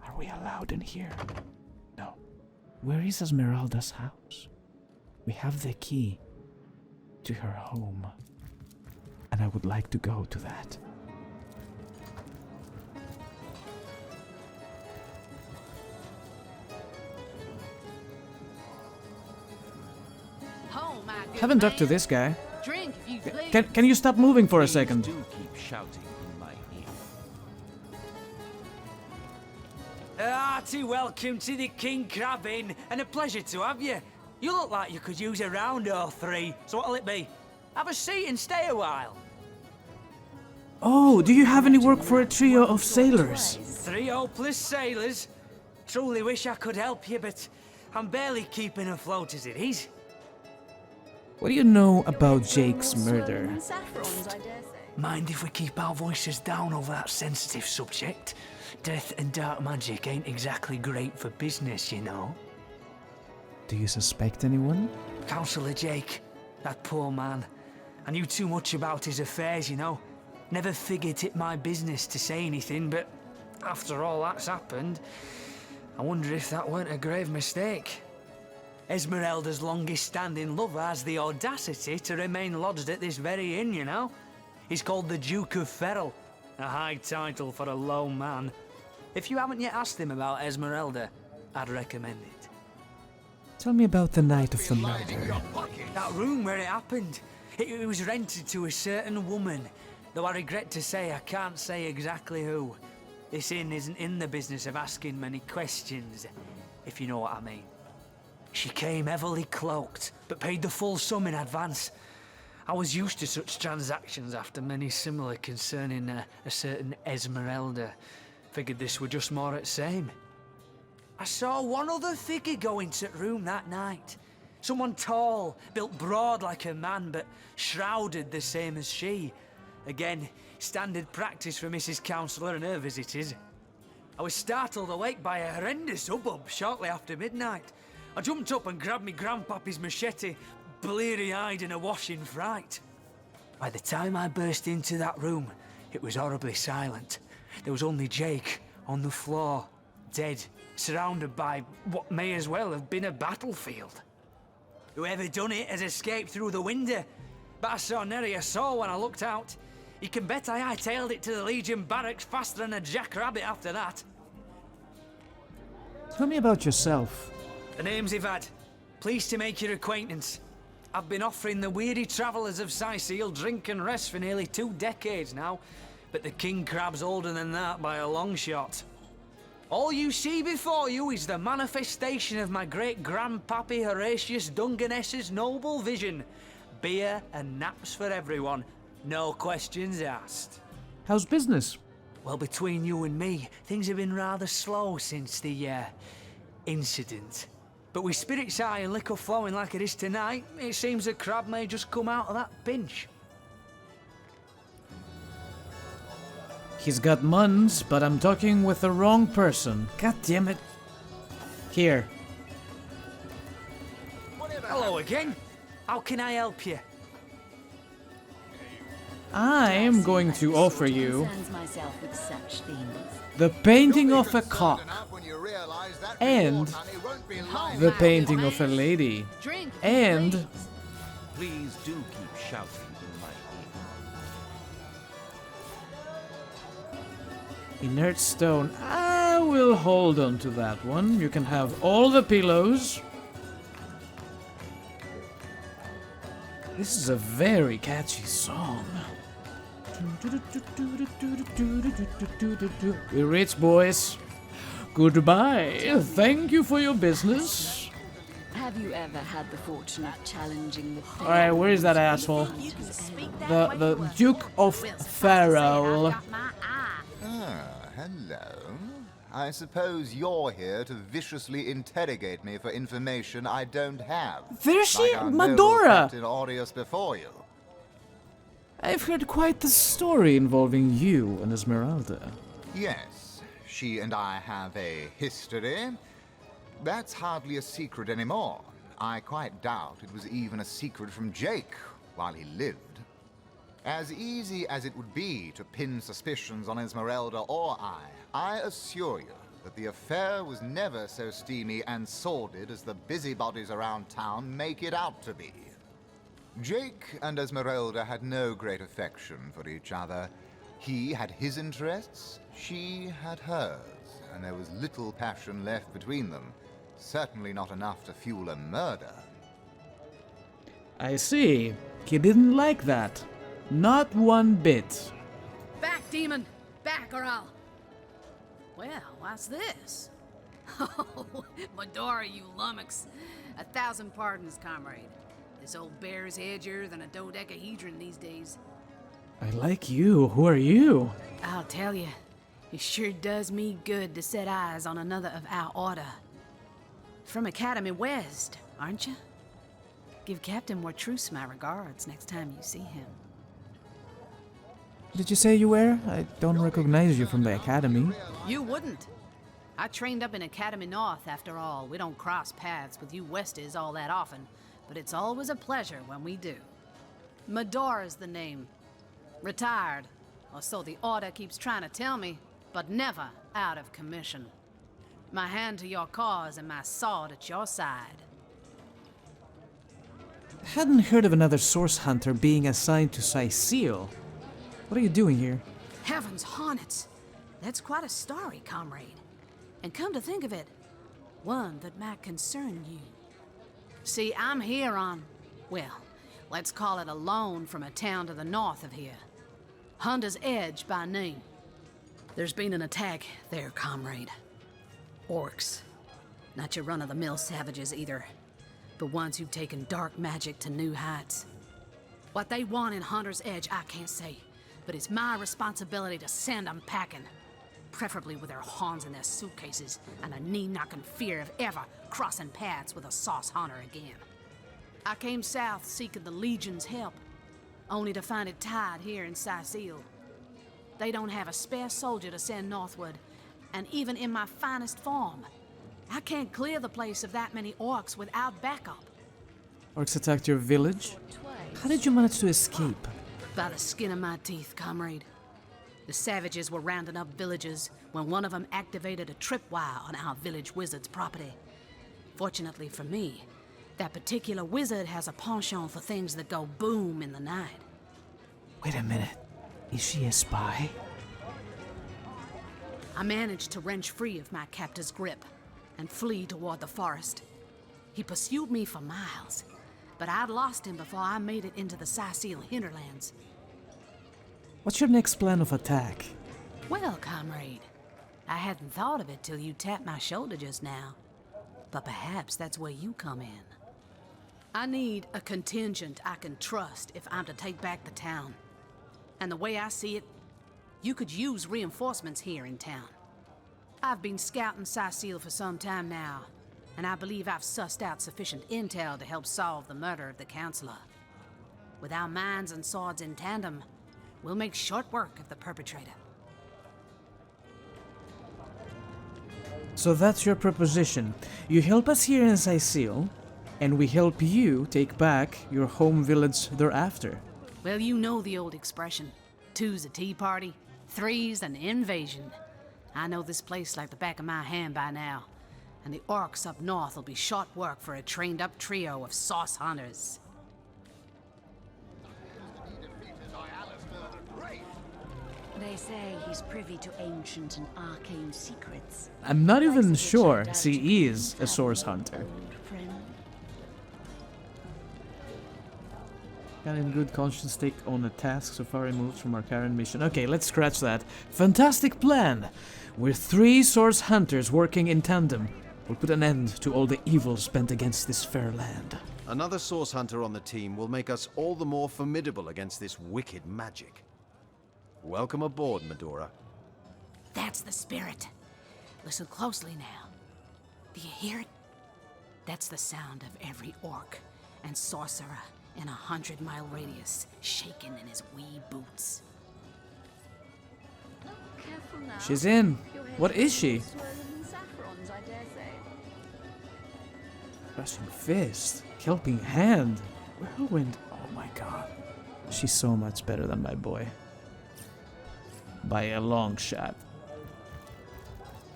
Are we allowed in here? No. Where is Esmeralda's house? We have the key to her home, and I would like to go to that. Haven't talked to this guy. Drink if you please. Can you stop moving for a second? Do keep shouting in my ear. Hearty welcome to the King Crab Inn, and a pleasure to have you. You look like you could use a round or three, so what'll it be? Have a seat and stay a while. Oh, do you have any work for a trio of sailors? 3 hopeless sailors? Truly wish I could help you, but I'm barely keeping afloat as it is. What do you know about Jake's murder? Mind if we keep our voices down over that sensitive subject? Death and dark magic ain't exactly great for business, you know. Do you suspect anyone? Councillor Jake, that poor man. I knew too much about his affairs, you know. Never figured it my business to say anything, but after all that's happened, I wonder if that weren't a grave mistake. Esmeralda's longest-standing lover has the audacity to remain lodged at this very inn, you know. He's called the Duke of Ferrell, a high title for a low man. If you haven't yet asked him about Esmeralda, I'd recommend it. Tell me about the night of the murder. That room where it happened, it was rented to a certain woman, though I regret to say I can't say exactly who. This inn isn't in the business of asking many questions, if you know what I mean. She came heavily cloaked, but paid the full sum in advance. I was used to such transactions after many similar concerning a certain Esmeralda. Figured this were just more at same. I saw one other figure go into the room that night. Someone tall, built broad like a man, but shrouded the same as she. Again, standard practice for Mrs. Councillor and her visitors. I was startled awake by a horrendous hubbub shortly after midnight. I jumped up and grabbed me grandpappy's machete, bleary-eyed and awash in fright. By the time I burst into that room, it was horribly silent. There was only Jake on the floor, dead, surrounded by what may as well have been a battlefield. Whoever done it has escaped through the window, but I saw nary a soul when I looked out. You can bet I hightailed it to the Legion barracks faster than a jackrabbit after that. Tell me about yourself. The name's Ivad. Pleased to make your acquaintance. I've been offering the weary travellers of Sicil drink and rest for nearly 2 decades now, but the king crab's older than that by a long shot. All you see before you is the manifestation of my great-grandpappy Horatius Dungeness's noble vision. Beer and naps for everyone. No questions asked. How's business? Well, between you and me, things have been rather slow since the, incident. But with spirits high and liquor flowing like it is tonight, it seems the crab may just come out of that pinch. He's got muns, but I'm talking with the wrong person. God damn it. Here. Hello again. How can I help you? I am going to offer you the painting of a cock and the painting of a lady and Please do keep shouting in my ear. inert stone. I will hold on to that one. You can have all the pillows. This is a very catchy song. We're rich, boys. Goodbye. Thank you for your business. Have you ever had the fortune of challenging the Alright, where is that asshole? The Duke of Ferrell. Hello. I suppose you're here to viciously interrogate me for information I don't have. There's like our Medora. noble Captain Aureus before you. I've heard quite the story involving you and Esmeralda. Yes, she and I have a history. That's hardly a secret anymore. I quite doubt it was even a secret from Jake while he lived. As easy as it would be to pin suspicions on Esmeralda or I assure you that the affair was never so steamy and sordid as the busybodies around town make it out to be. Jake and Esmeralda had no great affection for each other. He had his interests, she had hers, and there was little passion left between them. Certainly not enough to fuel a murder. I see. He didn't like that. Not one bit. Back, demon! Back, or I'll... Well, what's this? Oh, Medora, you lummox. 1,000 pardons, comrade. This old bear's headier than a dodecahedron these days. I like you. Who are you? I'll tell you, it sure does me good to set eyes on another of our order. From Academy West, aren't you? Give Captain Wartruce my regards next time you see him. Did you say you were? I don't recognize you from the academy. You wouldn't. I trained up in Academy North, after all. We don't cross paths with you Westies all that often, but it's always a pleasure when we do. Medora's the name. Retired, or so the Order keeps trying to tell me, but never out of commission. My hand to your cause and my sword at your side. Hadn't heard of another source hunter being assigned to Sicil. What are you doing here? Heavens hornets! That's quite a story, comrade. And come to think of it, one that might concern you. See, I'm here on, well, let's call it a loan from a town to the north of here. Hunter's Edge by name. There's been an attack there, comrade. Orcs. Not your run-of-the-mill savages either, but ones who've taken dark magic to new heights. What they want in Hunter's Edge, I can't say, but it's my responsibility to send them packing. Preferably with their horns in their suitcases and a knee-knocking fear of ever crossing paths with a sauce hunter again. I came south seeking the Legion's help, only to find it tied here in Sicil. They don't have a spare soldier to send northward, and even in my finest form, I can't clear the place of that many orcs without backup. Orcs attacked your village? How did you manage to escape? By the skin of my teeth, comrade. The savages were rounding up villagers when one of them activated a tripwire on our village wizard's property. Fortunately for me, that particular wizard has a penchant for things that go boom in the night. Wait a minute. Is she a spy? I managed to wrench free of my captor's grip and flee toward the forest. He pursued me for miles, but I'd lost him before I made it into the Sicil hinterlands. What's your next plan of attack? Well, comrade, I hadn't thought of it till you tapped my shoulder just now. But perhaps that's where you come in. I need a contingent I can trust if I'm to take back the town. And the way I see it, you could use reinforcements here in town. I've been scouting Sicil for some time now, and I believe I've sussed out sufficient intel to help solve the murder of the Counselor. With our minds and swords in tandem, we'll make short work of the perpetrator. So that's your proposition. You help us here in Sicil, and we help you take back your home village thereafter. Well, you know the old expression. 2's a tea party, 3's an invasion. I know this place like the back of my hand by now, and the orcs up north will be short work for a trained-up trio of sauce hunters. They say he's privy to ancient and arcane secrets. I'm not even sure she is a source hunter. Can in good conscience take on a task so far removed from our current mission? Okay, let's scratch that. Fantastic plan! We're 3 source hunters working in tandem. We'll put an end to all the evil spent against this fair land. Another source hunter on the team will make us all the more formidable against this wicked magic. Welcome aboard, Medora. That's the spirit. Listen closely now. Do you hear it? That's the sound of every orc and sorcerer in a 100-mile radius, shaking in his wee boots. Careful now. She's in. What is she? Crushing fist. Helping hand. Whirlwind. Oh my god. She's so much better than my boy. By a long shot.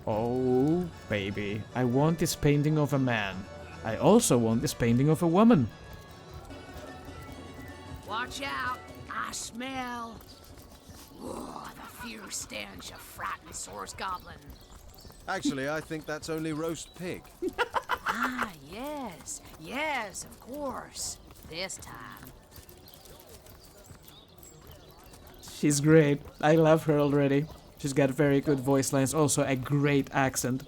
Oh, baby. I want this painting of a man. I also want this painting of a woman. Watch out! I smell... Whoa, the fierce stench of frightened source goblin. Actually, I think that's only roast pig. Ah, yes. Yes, of course. This time. She's great. I love her already. She's got very good voice lines, also a great accent.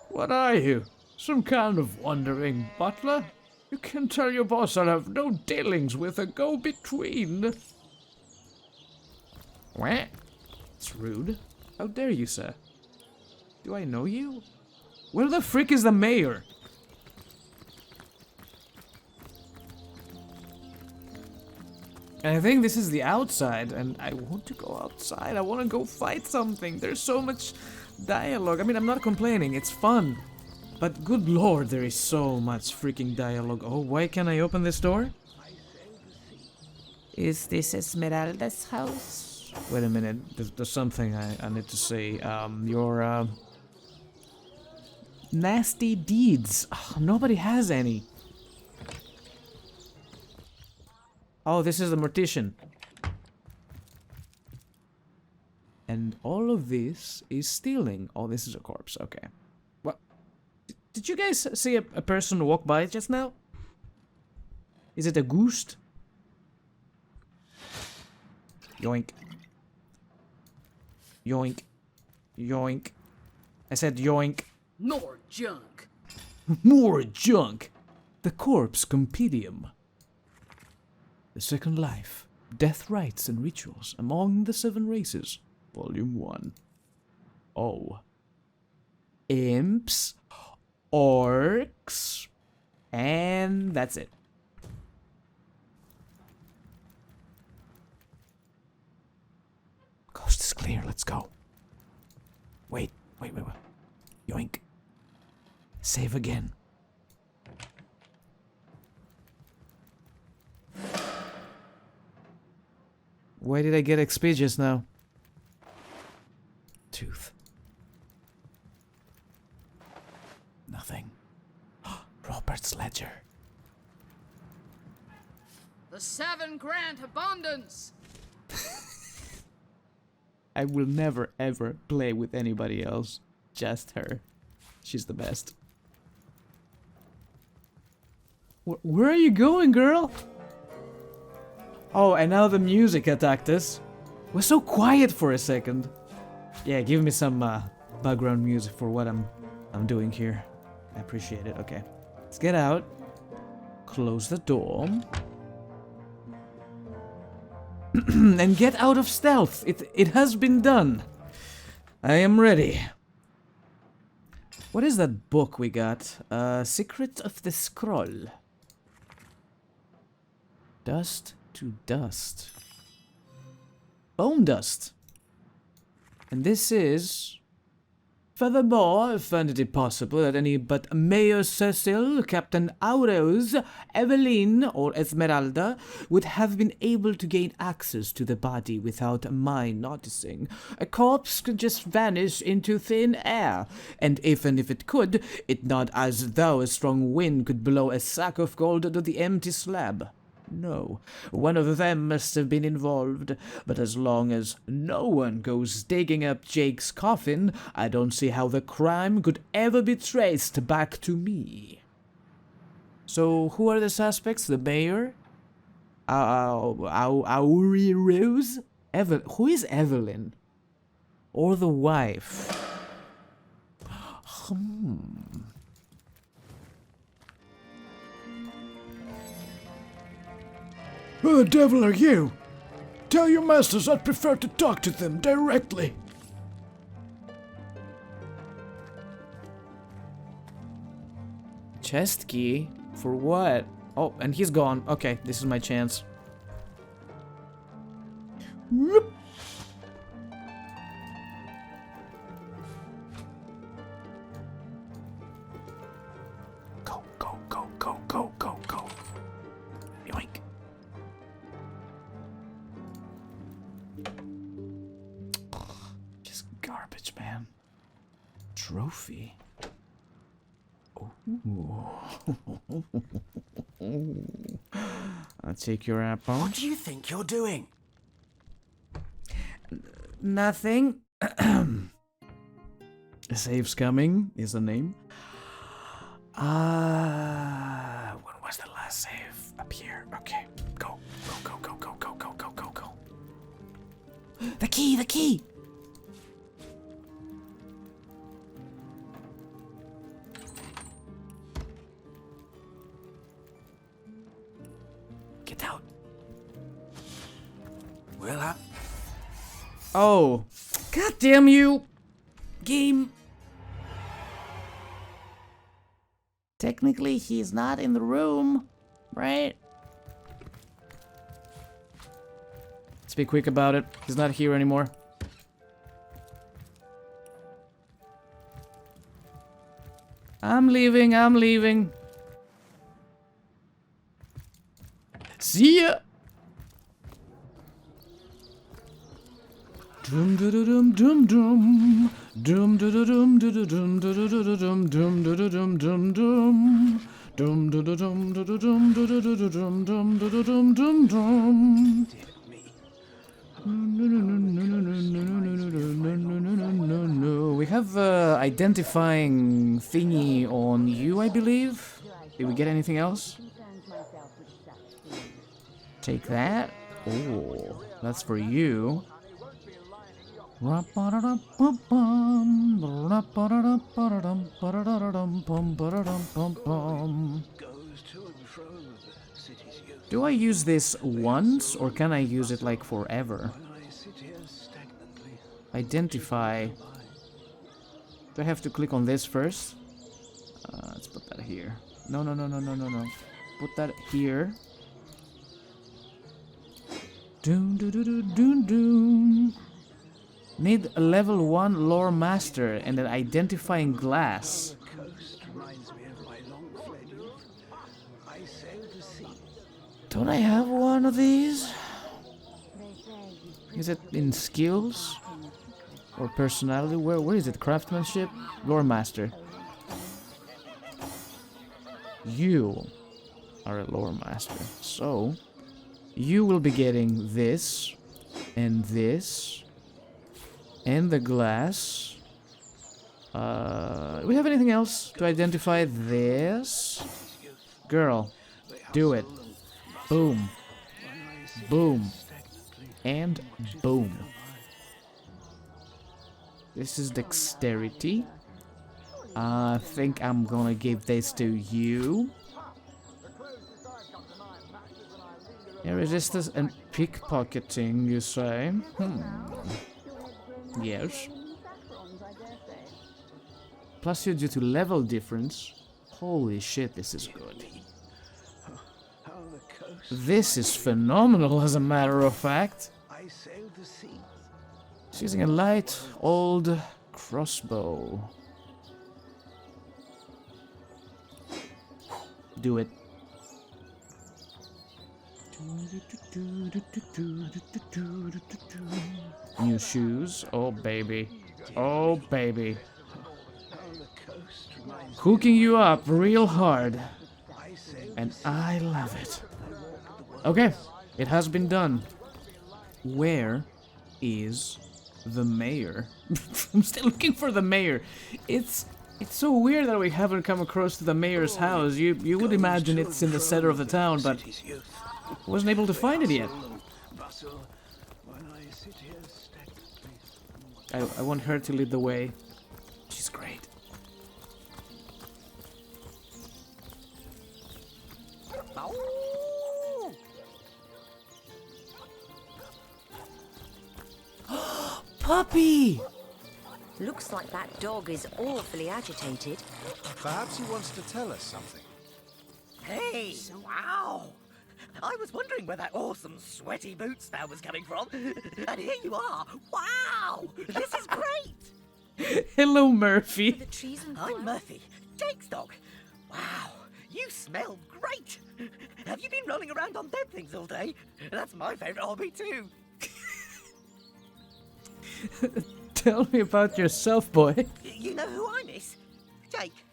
What are you? Some kind of wandering butler? You can tell your boss I'll have no dealings with a go-between. What? It's rude. How dare you, sir? Do I know you? Where the frick is the mayor? And I think this is the outside, and I want to go outside. I want to go fight something. There's so much dialogue. I mean, I'm not complaining. It's fun. But good lord, there is so much freaking dialogue. Oh, why can't I open this door? Is this Esmeralda's house? Wait a minute. There's something I need to say. Your nasty deeds. Oh, nobody has any. Oh, this is the mortician. And all of this is stealing. Oh, this is a corpse. Okay. What? Did you guys see a person walk by just now? Is it a ghost? Yoink. Yoink. Yoink. I said yoink. More junk. More junk. The Corpse Compendium. The Second Life, Death Rites and Rituals Among the Seven Races, Volume 1. Oh. Imps, orcs, and that's it. Coast is clear, let's go. Wait. Yoink. Save again. Why did I get XP just now? Tooth. Nothing. Robert's ledger. The 7 grant abundance. I will never ever play with anybody else. Just her. She's the best. Where are you going, girl? Oh, and now the music attacked us. We're so quiet for a second. Yeah, give me some background music for what I'm doing here. I appreciate it. Okay, let's get out. Close the door. And get out of stealth. It has been done. I am ready. What is that book we got? Secret of the Scroll. Dust to dust. Bone dust. And this is... Furthermore, I find it possible that any but Mayor Cecil, Captain Aureus, Eveline, or Esmeralda would have been able to gain access to the body without my noticing. A corpse could just vanish into thin air, and even if it could, it's not as though a strong wind could blow a sack of gold to the empty slab. No, one of them must have been involved, but as long as no one goes digging up Jake's coffin, I don't see how the crime could ever be traced back to me. So, who are the suspects? The mayor? Auri Rose? Who is Evelyn? Or the wife? Who the devil are you? Tell your masters I'd prefer to talk to them directly. Chest key? For what? Oh, and he's gone. Okay, this is my chance. Whoop. Go, go, go, go, go, go, go. Yoink. Just garbage, man. Trophy. Ooh. I'll take your apple. What do you think you're doing? Nothing. The save's coming is the name. When was the last save? Up here. Okay. Go. Go, go, go, go, go, go, go, go. The key, the key! Get out. Well, Oh. God damn you! Game. Technically, he's not in the room, right? Let's be quick about it. He's not here anymore. I'm leaving, I'm leaving. See ya! Dum dum dum dum dum dum dum dum dum dum dum dum dum dum dum dum dum. We have identifying thingy on you, I believe. Did we get anything else? Take that. Oh, that's for you. Do I use this once, or can I use it like forever? Identify. Do I have to click on this first? Let's put that here. No, no, no, no, no, no, no. Put that here. Doom, doo, doo, doo, doom, doom. Need a level 1 lore master and an identifying glass. Don't I have one of these? Is it in skills? Or personality? Where is it? Craftsmanship? Lore master. You are a lore master. So, you will be getting this, and this, and the glass. Do we have anything else to identify this? Girl, do it. Boom. Boom. And boom. This is dexterity. I think I'm gonna give this to you. Yeah, resistance and pickpocketing, you say? Yes. Plus you due to level difference. Holy shit, this is good. This is phenomenal, as a matter of fact. She's using a light, old crossbow. Do it. New shoes. Oh, baby. Oh, baby. Hooking you up real hard. And I love it. Okay, it has been done. Where is the mayor? I'm still looking for the mayor. It's so weird that we haven't come across to the mayor's house. You would imagine it's in the center of the town, but wasn't able to find it yet. I want her to lead the way. She's great. Puppy! Looks like that dog is awfully agitated. Perhaps he wants to tell us something. Hey, wow! I was wondering where that awesome sweaty boot smell was coming from. And here you are. Wow! This is great! Hello, Murphy. I'm Murphy, Jake's dog. Wow, you smell great! Have you been rolling around on dead things all day? That's my favourite hobby too. Tell me about yourself, boy. You know who I miss? Jake.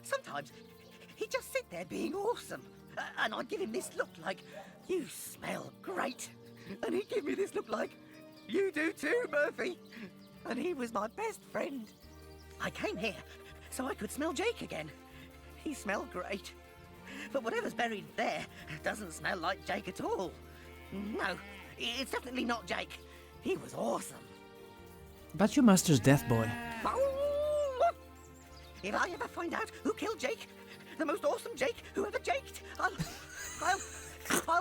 Sometimes he'd just sit there being awesome. And I'd give him this look like, you smell great. And he'd give me this look like, you do too, Murphy. And he was my best friend. I came here so I could smell Jake again. He smelled great. But whatever's buried there doesn't smell like Jake at all. No, it's definitely not Jake. He was awesome. About your master's death, boy. If I ever find out who killed Jake, the most awesome Jake who ever jaked, I'll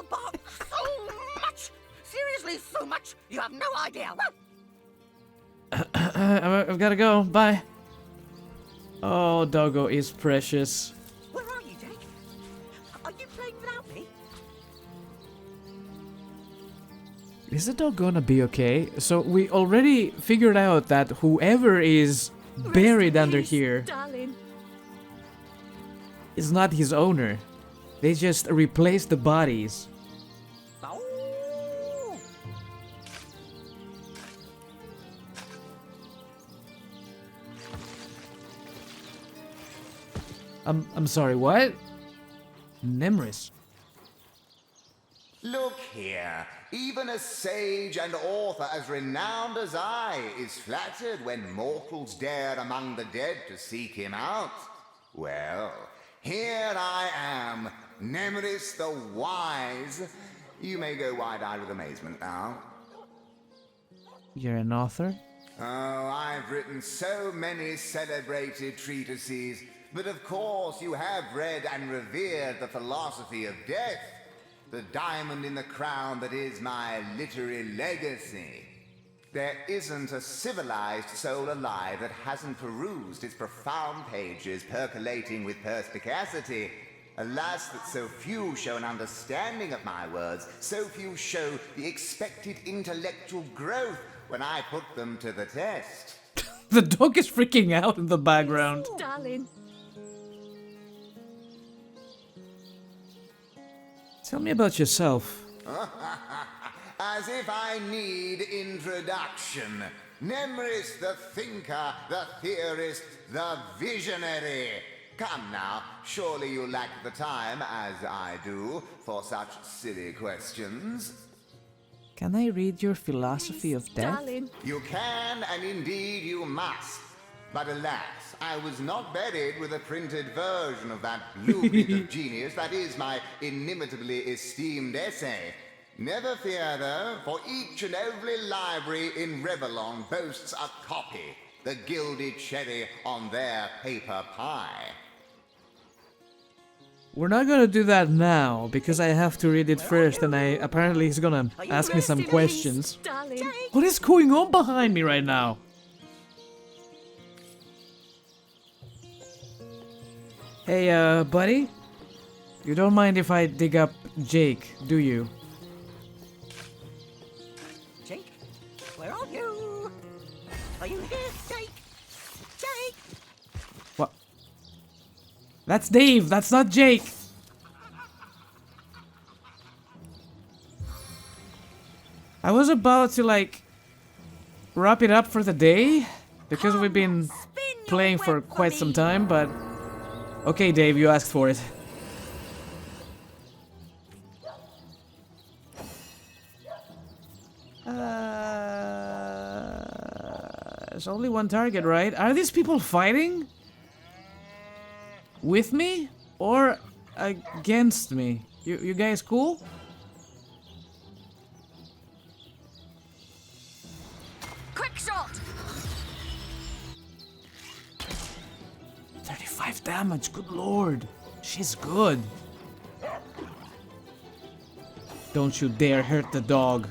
bark so much! Seriously, so much! You have no idea! I've gotta go. Bye. Oh, doggo is precious. Where are you, Jake? Are you playing without me? Is the dog gonna be okay? So we already figured out that whoever is buried under here darling. is not his owner. They just replaced the bodies. I'm sorry, what? Nemris. Look here, even a sage and author as renowned as I is flattered when mortals dare among the dead to seek him out. Well, here I am, Nemris the Wise. You may go wide-eyed with amazement now. You're an author? Oh, I've written so many celebrated treatises, but of course you have read and revered the philosophy of death, the diamond in the crown that is my literary legacy. There isn't a civilized soul alive that hasn't perused its profound pages percolating with perspicacity. Alas, that so few show an understanding of my words, so few show the expected intellectual growth when I put them to the test. The dog is freaking out in the background. Darling. Tell me about yourself. As if I need introduction. Nemris the thinker, the theorist, the visionary. Come now, surely you lack the time, as I do, for such silly questions. Can I read your philosophy of death? Darling. You can, and indeed you must. But alas, I was not buried with a printed version of that blue bit of genius that is my inimitably esteemed essay. Never fear, though, for each and every library in Revellon boasts a copy, the gilded cherry on their paper pie. We're not gonna do that now, because I have to read it first, and apparently he's gonna ask me some questions. Darling. What is going on behind me right now? Hey, buddy? You don't mind if I dig up Jake, do you? Jake, where are you? Are you here, Jake? Jake! What? That's Dave, that's not Jake! I was about to, like, wrap it up for the day, because we've been playing for quite some time, but... Okay, Dave, you asked for it. There's only one target, right? Are these people fighting? With me? Or against me? You guys cool? Quick shot! 35 damage, good lord. She's good. Don't you dare hurt the dog.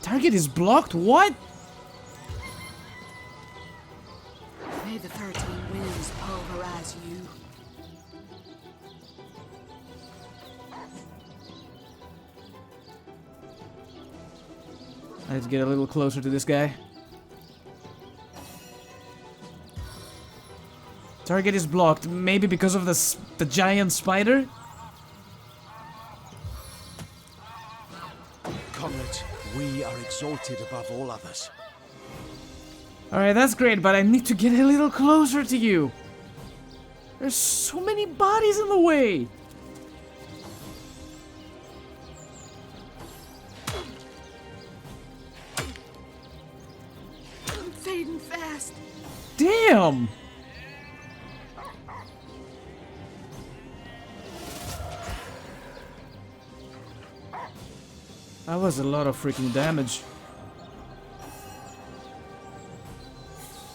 Target is blocked? What? May the 13 winds pulverize you. I have to get a little closer to this guy. Target is blocked, maybe because of the giant spider? Comrades, we are exalted above all others. Alright, that's great, but I need to get a little closer to you. There's so many bodies in the way. I'm fading fast. Damn! That was a lot of freaking damage.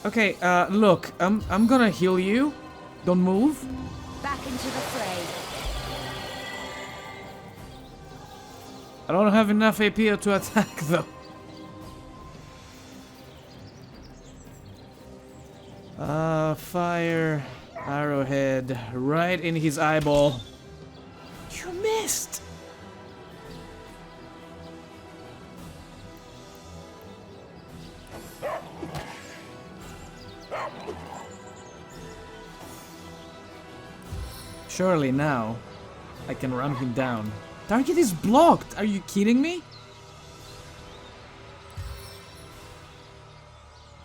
Okay, look, I'm gonna heal you. Don't move. Back into the fray. I don't have enough AP to attack though. Fire arrowhead right in his eyeball. You missed. Surely now, I can run him down. Target is blocked! Are you kidding me?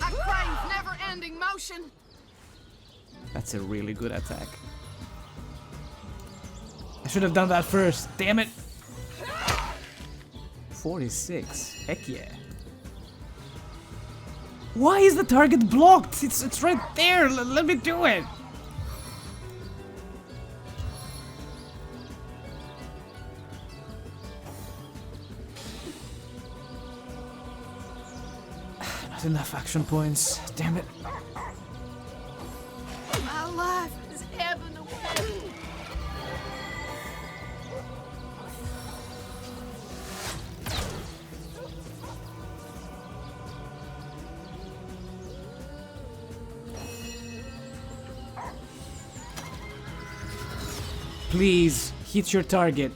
I crave never-ending motion. That's a really good attack. I should have done that first. Damn it! 46. Heck yeah. Why is the target blocked? It's right there. Let me do it. Not enough action points. Damn it. My life is ebbing away. Please, hit your target.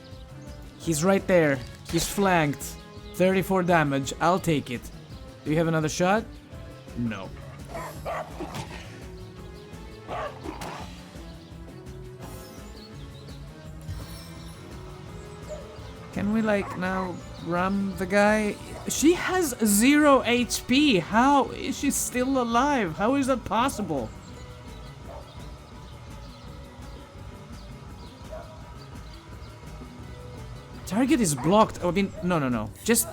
He's right there. He's flanked. 34 damage. I'll take it. Do you have another shot? No. Can we, like, now ram the guy? She has 0 HP. How is she still alive? How is that possible? Target is blocked. I mean, no. Just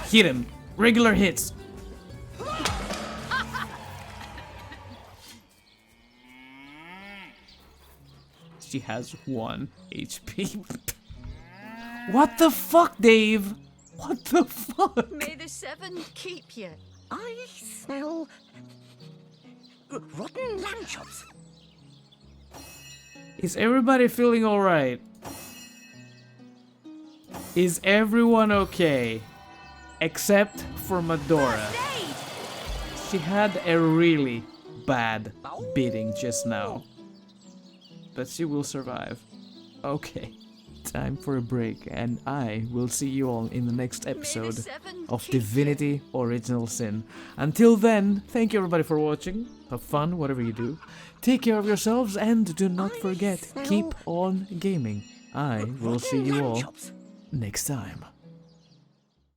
hit him. Regular hits. She has 1 HP. What the fuck, Dave? What the fuck? May the 7 keep you. I smell rotten lamb chops. Is everybody feeling alright? Is everyone okay? Except for Medora. She had a really bad beating just now. But she will survive. Okay. Time for a break, and I will see you all in the next episode of Divinity Original Sin. Until then, thank you everybody for watching. Have fun, whatever you do. Take care of yourselves, and do not forget, keep on gaming. I will see you all next time.